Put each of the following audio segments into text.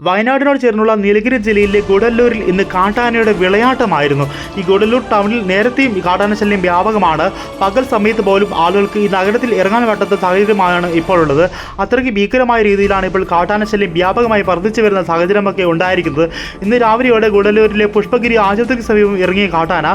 വയനാടിനോട് ചേർന്നുള്ള നീലഗിരി ജില്ലയിലെ ഗുഡല്ലൂരിൽ ഇന്ന് കാട്ടാനയുടെ വിളയാട്ടമായിരുന്നു. ഈ ഗുഡല്ലൂർ ടൗണിൽ നേരത്തെയും ഈ കാട്ടാന ശല്യം വ്യാപകമാണ്. പകൽ സമയത്ത് പോലും ആളുകൾക്ക് ഈ നഗരത്തിൽ ഇറങ്ങാൻ പറ്റാത്ത സാഹചര്യമാണ് ഇപ്പോൾ ഉള്ളത്. അത്രയ്ക്ക് ഭീകരമായ രീതിയിലാണ് ഇപ്പോൾ കാട്ടാന ശല്യം വ്യാപകമായി വർദ്ധിച്ചു വരുന്ന സാഹചര്യമൊക്കെ ഉണ്ടായിരിക്കുന്നത്. ഇന്ന് രാവിലെയോടെ ഗുഡല്ലൂരിലെ പുഷ്പഗിരി ആശുപത്രിക്ക് സമീപം ഇറങ്ങിയ കാട്ടാന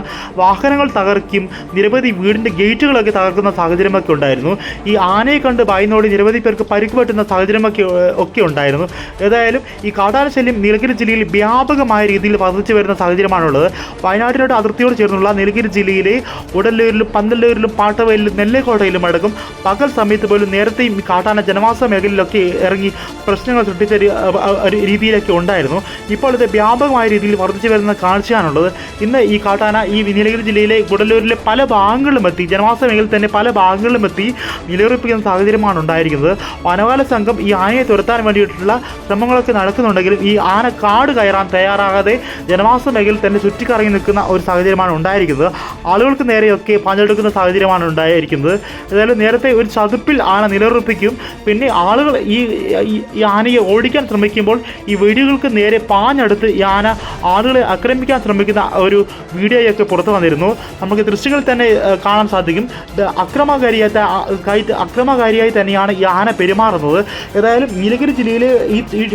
വാഹനങ്ങൾ തകർക്കും, നിരവധി വീടിൻ്റെ ഗേറ്റുകളൊക്കെ തകർക്കുന്ന സാഹചര്യമൊക്കെ ഉണ്ടായിരുന്നു. ഈ ആനയെ കണ്ട് ഭയന്നോടി നിരവധി പേർക്ക് പരിക്ക് പറ്റുന്ന സാഹചര്യമൊക്കെ ഉണ്ടായിരുന്നു. ഏതായാലും ഈ കാട്ടാന ശല്യം നീലഗിരി ജില്ലയിൽ വ്യാപകമായ രീതിയിൽ വർദ്ധിച്ചു വരുന്ന സാഹചര്യമാണുള്ളത്. വയനാട്ടിനോട് അതിർത്തിയോട് ചേർന്നുള്ള നീലഗിരി ജില്ലയിലെ ഉടല്ലൂരിലും പന്തല്ലൂരിലും പാട്ടവയലിലും നെല്ലേക്കോട്ടയിലും അടക്കം പകൽ സമയത്ത് പോലും നേരത്തെയും ഈ കാട്ടാന ജനവാസ മേഖലയിലൊക്കെ ഇറങ്ങി പ്രശ്നങ്ങൾ സൃഷ്ടിച്ച രീതിയിലൊക്കെ ഉണ്ടായിരുന്നു. ഇപ്പോൾ ഇത് വ്യാപകമായ രീതിയിൽ വർദ്ധിച്ചു വരുന്ന കാഴ്ചയാണുള്ളത്. ഇന്ന് ഈ കാട്ടാന ഈ നീലഗിരി ജില്ലയിലെ ഉടല്ലൂരിലെ പല ഭാഗങ്ങളിലും എത്തി, ജനവാസ മേഖലയിൽ തന്നെ പല ഭാഗങ്ങളിലും എത്തി നിലയുറപ്പിക്കുന്ന സാഹചര്യമാണ് ഉണ്ടായിരിക്കുന്നത്. വനപാല സംഘം ഈ ആനയെ തുരത്താൻ വേണ്ടിയിട്ടുള്ള ശ്രമങ്ങളൊക്കെ നടക്കുന്നുണ്ടെങ്കിലും ഈ ആന കാട് കയറാൻ തയ്യാറാകാതെ ജനവാസ മേഖലയിൽ തന്നെ ചുറ്റിക്കറങ്ങി നിൽക്കുന്ന ഒരു സാഹചര്യമാണ് ഉണ്ടായിരിക്കുന്നത്. ആളുകൾക്ക് നേരെയൊക്കെ പാഞ്ഞെടുക്കുന്ന സാഹചര്യമാണ് ഉണ്ടായിരിക്കുന്നത്. ഏതായാലും നേരത്തെ ഒരു ചതുപ്പിൽ ആന നിലയുറപ്പിക്കും, പിന്നെ ആളുകൾ ഈ ആനയെ ഓടിക്കാൻ ശ്രമിക്കുമ്പോൾ ഈ വെടികൾക്ക് നേരെ പാഞ്ഞെടുത്ത് ഈ ആന ആളുകളെ ആക്രമിക്കാൻ ശ്രമിക്കുന്ന ഒരു വീഡിയോയൊക്കെ പുറത്തു വന്നിരുന്നു. നമുക്ക് ദൃശ്യങ്ങളിൽ തന്നെ കാണാൻ സാധിക്കും. അക്രമകാരിയായി തന്നെയാണ് ഈ ആന പെരുമാറുന്നത്. ഏതായാലും നീലഗിരി ജില്ലയിലെ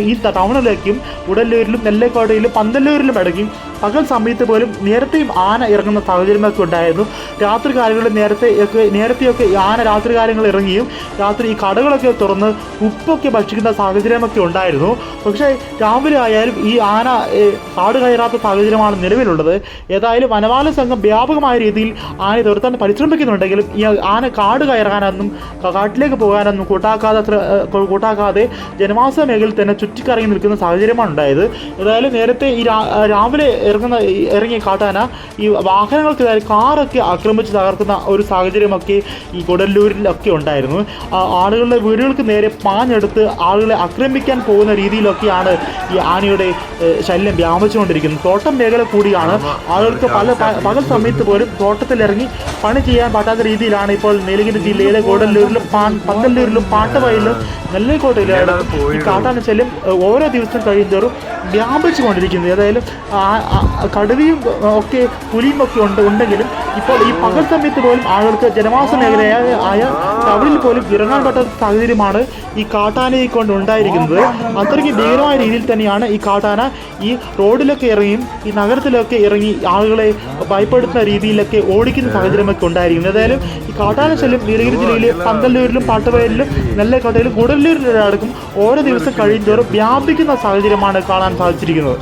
ഈ ടൗണിലേക്കും ഉടല്ലൂരിലും നെല്ലേക്കോട്ടയിലും പന്തല്ലൂരിലും അടക്കം പകൽ സമയത്ത് പോലും നേരത്തെയും ആന ഇറങ്ങുന്ന സാഹചര്യമൊക്കെ ഉണ്ടായിരുന്നു. രാത്രി കാലങ്ങളിൽ നേരത്തെയൊക്കെ ആന രാത്രി കാലങ്ങളിൽ ഇറങ്ങിയും രാത്രി ഈ കടകളൊക്കെ തുറന്ന് ഉപ്പൊക്കെ ഭക്ഷിക്കുന്ന സാഹചര്യമൊക്കെ ഉണ്ടായിരുന്നു. പക്ഷേ രാവിലെ ആയാലും ഈ ആന കാട് കയറാത്ത സാഹചര്യമാണ് നിലവിലുള്ളത്. ഏതായാലും വനപാല സംഘം വ്യാപകമായ രീതിയിൽ ആനയെ തുരത്താൻ പരിശ്രമിക്കുന്നുണ്ടെങ്കിലും ഈ ആന കാട് കയറാനൊന്നും കാട്ടിലേക്ക് പോകാനൊന്നും കൂട്ടാക്കാതെ ജനവാസ മേഖലയിൽ തന്നെ ചുറ്റിക്കറങ്ങി നിൽക്കുന്ന സാഹചര്യമാണ് ഉണ്ടായത്. ഏതായാലും നേരത്തെ ഈ രാവിലെ ഇറങ്ങിയ കാട്ടാന ഈ വാഹനങ്ങൾക്ക് കാറൊക്കെ ആക്രമിച്ച് തകർക്കുന്ന ഒരു സാഹചര്യമൊക്കെ ഈ ഗുഡല്ലൂരിലൊക്കെ ഉണ്ടായിരുന്നു. ആളുകളുടെ വീടുകൾക്ക് നേരെ പാഞ്ഞെടുത്ത് ആളുകളെ ആക്രമിക്കാൻ പോകുന്ന രീതിയിലൊക്കെയാണ് ഈ ആനയുടെ ശല്യം വ്യാപിച്ചുകൊണ്ടിരിക്കുന്നത്. തോട്ടം മേഖല കൂടിയാണ്. ആളുകൾക്ക് പകൽ സമയത്ത് പോലും തോട്ടത്തിലിറങ്ങി പണി ചെയ്യാൻ പറ്റാത്ത രീതിയിലാണ് ഇപ്പോൾ നീലഗിരി ജില്ലയിലെ ഗുഡല്ലൂരിലും പന്തല്ലൂരിലും പാട്ടവയലിലും നെല്ലേക്കോട്ടയിലും ഈ കാട്ടാന ശല്യം ഓരോ ദിവസം കഴിയുന്തോറും വ്യാപിച്ചു കൊണ്ടിരിക്കുന്നത്. ഏതായാലും കടുവയും ഒക്കെ പുലിയും ഒക്കെ ഉണ്ടെങ്കിലും ഇപ്പോൾ ഈ പകൽ സമയത്ത് പോലും ആളുകൾക്ക് ജനവാസ മേഖലയായ ടൗണിൽ പോലും ഇറങ്ങാൻ പറ്റാത്ത സാഹചര്യമാണ് ഈ കാട്ടാനയെ കൊണ്ട് ഉണ്ടായിരിക്കുന്നത്. അത്രയ്ക്ക് ഭീകരമായ രീതിയിൽ തന്നെയാണ് ഈ കാട്ടാന ഈ റോഡിലൊക്കെ ഇറങ്ങിയും ഈ നഗരത്തിലൊക്കെ ഇറങ്ങി ആളുകളെ ഭയപ്പെടുത്തുന്ന രീതിയിലൊക്കെ ഓടിക്കുന്ന സാഹചര്യമൊക്കെ ഉണ്ടായിരിക്കുന്നത്. ഏതായാലും ഈ കാട്ടാന ശല്യം നീലഗിരി ജില്ലയിലെ പന്തല്ലൂരിലും പാട്ടവയലിലും നെല്ലേക്കോട്ടയിലും ഗുഡല്ലൂരിലും അടക്കം ഓരോ ദിവസം കഴിയുന്തോറും വ്യാപിക്കുന്ന സാഹചര്യമാണ് കാണാൻ സാധിച്ചിരിക്കുന്നത്.